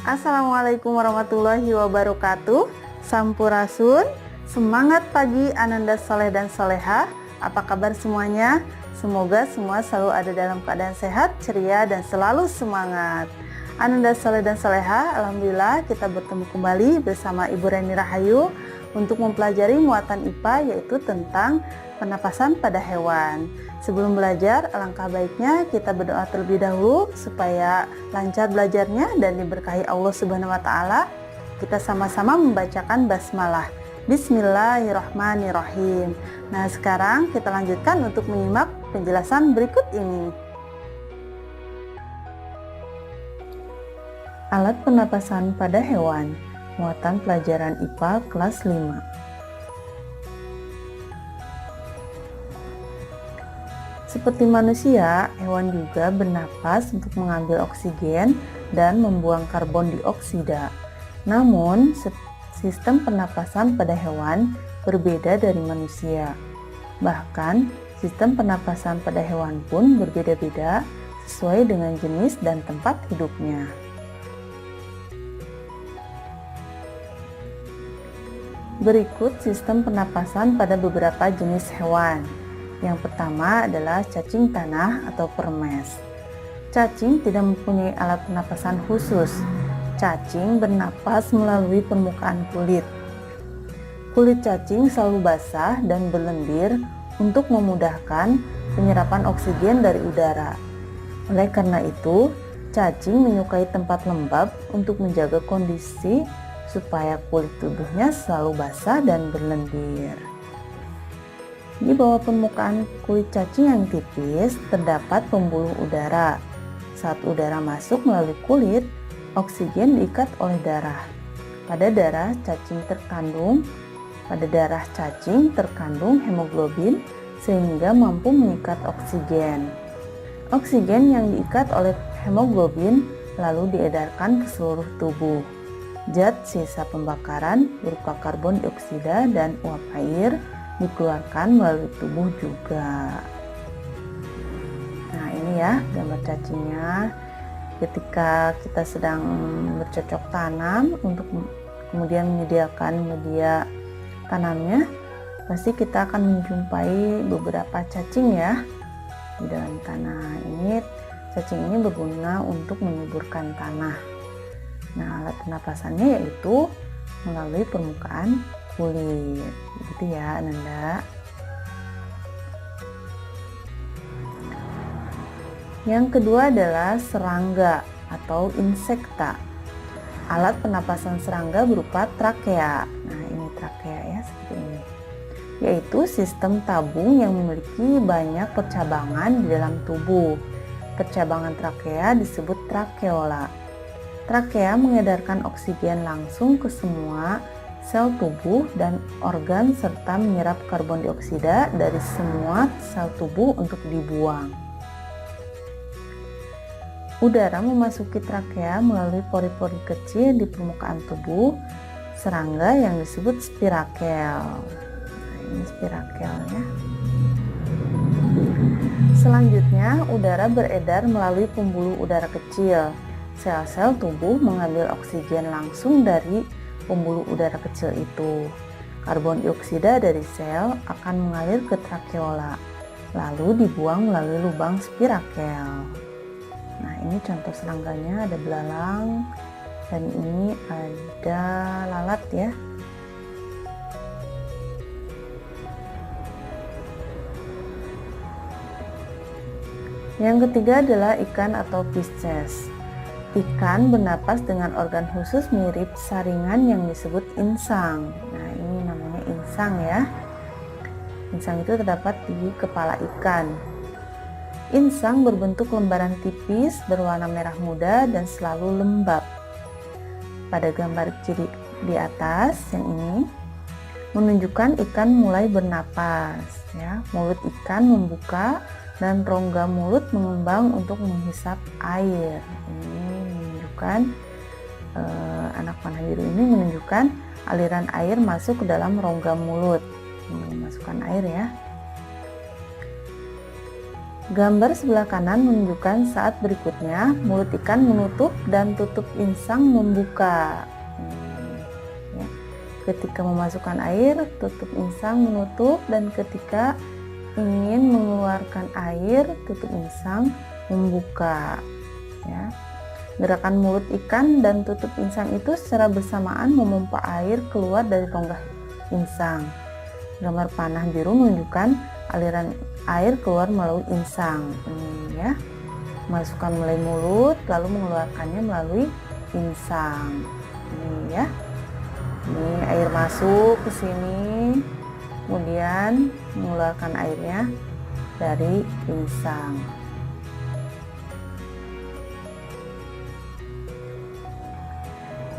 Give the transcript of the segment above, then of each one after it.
Assalamualaikum warahmatullahi wabarakatuh. Sampurasun, semangat pagi Ananda Soleh dan Soleha. Apa kabar semuanya? Semoga semua selalu ada dalam keadaan sehat, ceria, dan selalu semangat. Ananda Soleh dan Soleha, alhamdulillah kita bertemu kembali bersama Ibu Reni Rahayu untuk mempelajari muatan IPA, yaitu tentang pernapasan pada hewan. Sebelum belajar, alangkah baiknya kita berdoa terlebih dahulu supaya lancar belajarnya dan diberkahi Allah Subhanahu wa taala. Kita sama-sama membacakan basmalah. Bismillahirrahmanirrahim. Nah, sekarang kita lanjutkan untuk menyimak penjelasan berikut ini. Alat pernapasan pada hewan, muatan pelajaran IPA kelas 5. Seperti manusia, hewan juga bernapas untuk mengambil oksigen dan membuang karbon dioksida. Namun, sistem pernapasan pada hewan berbeda dari manusia. Bahkan, sistem pernapasan pada hewan pun berbeda-beda sesuai dengan jenis dan tempat hidupnya. Berikut sistem pernapasan pada beberapa jenis hewan. Yang pertama adalah cacing tanah atau permes. Cacing tidak mempunyai alat pernapasan khusus. Cacing bernapas melalui permukaan kulit. Kulit cacing selalu basah dan berlendir untuk memudahkan penyerapan oksigen dari udara. Oleh karena itu, cacing menyukai tempat lembab untuk menjaga kondisi supaya kulit tubuhnya selalu basah dan berlendir. Di bawah permukaan kulit cacing yang tipis terdapat pembuluh udara. Saat udara masuk melalui kulit, oksigen diikat oleh darah. Pada darah cacing terkandung hemoglobin sehingga mampu mengikat oksigen. Oksigen yang diikat oleh hemoglobin lalu diedarkan ke seluruh tubuh. Zat sisa pembakaran berupa karbon dioksida dan uap air dikeluarkan melalui tubuh juga. Nah, ini ya gambar cacingnya. Ketika kita sedang bercocok tanam untuk kemudian menyediakan media tanamnya, pasti kita akan menjumpai beberapa cacing ya di dalam tanah. Ini cacing ini berguna untuk menyuburkan tanah. Nah, alat pernapasannya yaitu melalui permukaan kulit, begitu ya Ananda. Yang kedua adalah serangga atau insekta. Alat pernapasan serangga berupa trakea. Nah, ini trakea ya, seperti ini. Yaitu sistem tabung yang memiliki banyak percabangan di dalam tubuh. Percabangan trakea disebut trakeola. Trakea mengedarkan oksigen langsung ke semua sel tubuh dan organ serta menyerap karbon dioksida dari semua sel tubuh untuk dibuang. Udara memasuki trakea melalui pori-pori kecil di permukaan tubuh serangga yang disebut spirakel. Nah, ini spirakel ya. Selanjutnya, udara beredar melalui pembuluh udara kecil. Sel-sel tubuh mengambil oksigen langsung dari pembuluh udara kecil itu. Karbon dioksida dari sel akan mengalir ke trakeola, lalu dibuang melalui lubang spirakel. Nah, ini contoh serangganya, ada belalang dan ini ada lalat ya. Yang ketiga adalah ikan atau Pisces. Ikan bernapas dengan organ khusus mirip saringan yang disebut insang. Nah, ini namanya insang ya. Insang itu terdapat di kepala ikan. Insang berbentuk lembaran tipis berwarna merah muda dan selalu lembab. Pada gambar kiri di atas yang ini menunjukkan ikan mulai bernapas ya. Mulut ikan membuka dan rongga mulut mengembang untuk menghisap air. Ini menunjukkan anak panah biru ini menunjukkan aliran air masuk ke dalam rongga mulut, memasukkan air ya. Gambar sebelah kanan menunjukkan saat berikutnya mulut ikan menutup dan tutup insang membuka. Ya. Ketika memasukkan air, tutup insang menutup, dan ketika ingin mengeluarkan air, tutup insang membuka. Ya. Gerakan mulut ikan dan tutup insang itu secara bersamaan memompa air keluar dari rongga insang. Gambar panah biru menunjukkan aliran air keluar melalui insang. Ini ya, masukkan melalui mulut, lalu mengeluarkannya melalui insang. Ini ya, ini air masuk ke sini, kemudian mengeluarkan airnya dari insang.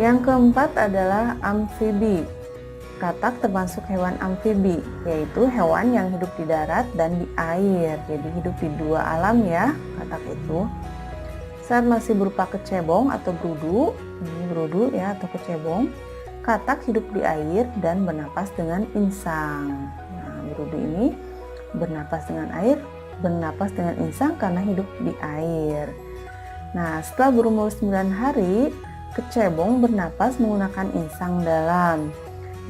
Yang keempat adalah amfibi. Katak termasuk hewan amfibi, yaitu hewan yang hidup di darat dan di air. Jadi hidup di dua alam ya, katak itu. Saat masih berupa kecebong atau berudu, ini berudu ya atau kecebong, katak hidup di air dan bernapas dengan insang. Nah, berudu ini bernapas dengan air, bernapas dengan insang karena hidup di air. Nah, setelah berumur 9 hari, kecebong bernapas menggunakan insang dalam.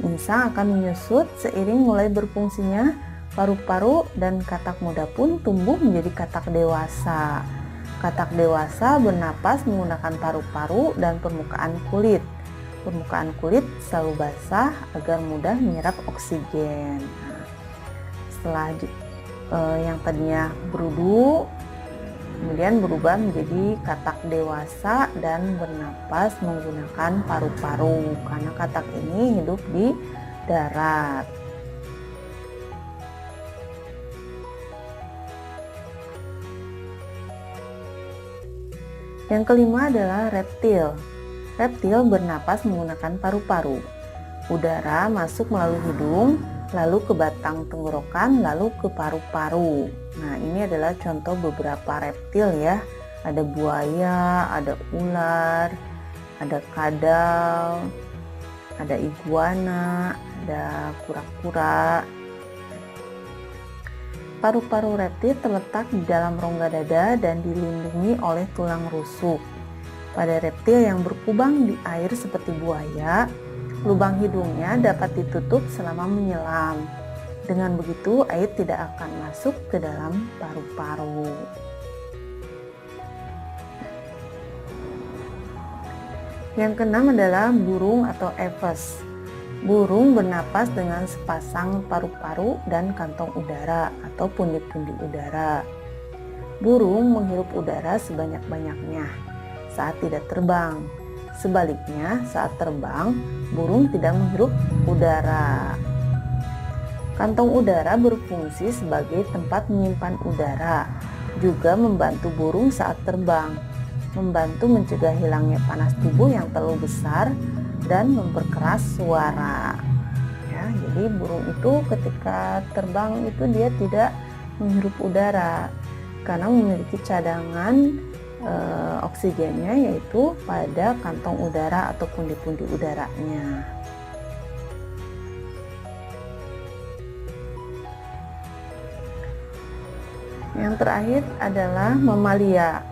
Insang akan menyusut seiring mulai berfungsinya paru-paru, dan katak muda pun tumbuh menjadi katak dewasa. Katak dewasa bernapas menggunakan paru-paru dan permukaan kulit. Permukaan kulit selalu basah agar mudah menyerap oksigen. Setelah yang tadinya berudu, kemudian berubah menjadi katak dewasa dan bernapas menggunakan paru-paru karena katak ini hidup di darat. Yang kelima adalah reptil. Reptil bernapas menggunakan paru-paru. Udara masuk melalui hidung, lalu ke batang tenggorokan, lalu ke paru-paru. Nah, ini adalah contoh beberapa reptil ya. Ada buaya, ada ular, ada kadal, ada iguana, ada kura-kura. Paru-paru reptil terletak di dalam rongga dada dan dilindungi oleh tulang rusuk. Pada reptil yang berkubang di air seperti buaya, lubang hidungnya dapat ditutup selama menyelam. Dengan begitu, air tidak akan masuk ke dalam paru-paru. Yang keenam adalah burung atau aves. Burung bernapas dengan sepasang paru-paru dan kantong udara atau pundi-pundi udara. Burung menghirup udara sebanyak-banyaknya saat tidak terbang. Sebaliknya, saat terbang, burung tidak menghirup udara. Kantong udara berfungsi sebagai tempat menyimpan udara, juga membantu burung saat terbang, membantu mencegah hilangnya panas tubuh yang terlalu besar, dan memperkeras suara. Ya, jadi burung itu ketika terbang itu dia tidak menghirup udara karena memiliki cadangan oksigennya yaitu pada kantong udara atau pundi-pundi udaranya. Yang terakhir adalah mamalia.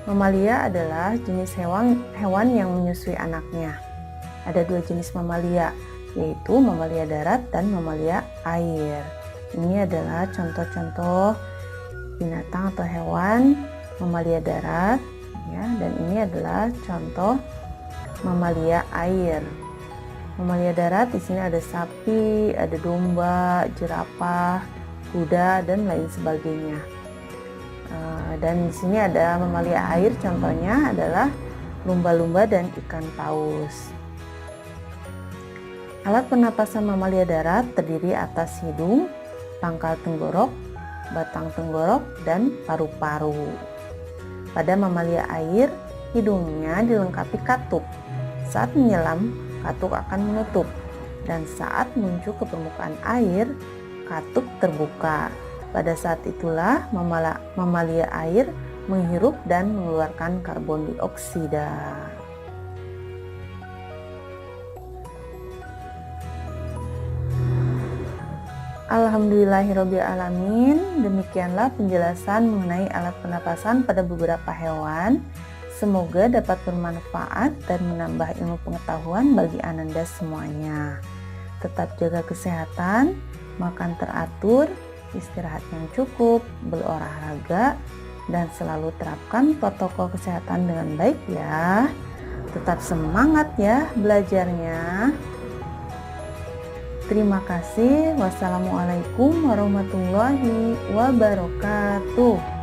Mamalia adalah jenis hewan yang menyusui anaknya. Ada dua jenis mamalia, yaitu mamalia darat dan mamalia air. Ini adalah contoh-contoh binatang atau hewan mamalia darat, ya, dan ini adalah contoh mamalia air. Mamalia darat di sini ada sapi, ada domba, jerapah, kuda, dan lain sebagainya. Dan di sini ada mamalia air, contohnya adalah lumba-lumba dan ikan paus. Alat pernapasan mamalia darat terdiri atas hidung, pangkal tenggorok, batang tenggorok, dan paru-paru. Pada mamalia air, hidungnya dilengkapi katup. Saat menyelam, katup akan menutup, dan saat muncul ke permukaan air, katup terbuka. Pada saat itulah mamalia air menghirup dan mengeluarkan karbon dioksida. Alhamdulillahirrabbilalamin, demikianlah penjelasan mengenai alat pernapasan pada beberapa hewan. Semoga dapat bermanfaat dan menambah ilmu pengetahuan bagi Ananda semuanya. Tetap jaga kesehatan, makan teratur, istirahat yang cukup, berolahraga, dan selalu terapkan protokol kesehatan dengan baik ya. Tetap semangat ya belajarnya. Terima kasih. Wassalamualaikum warahmatullahi wabarakatuh.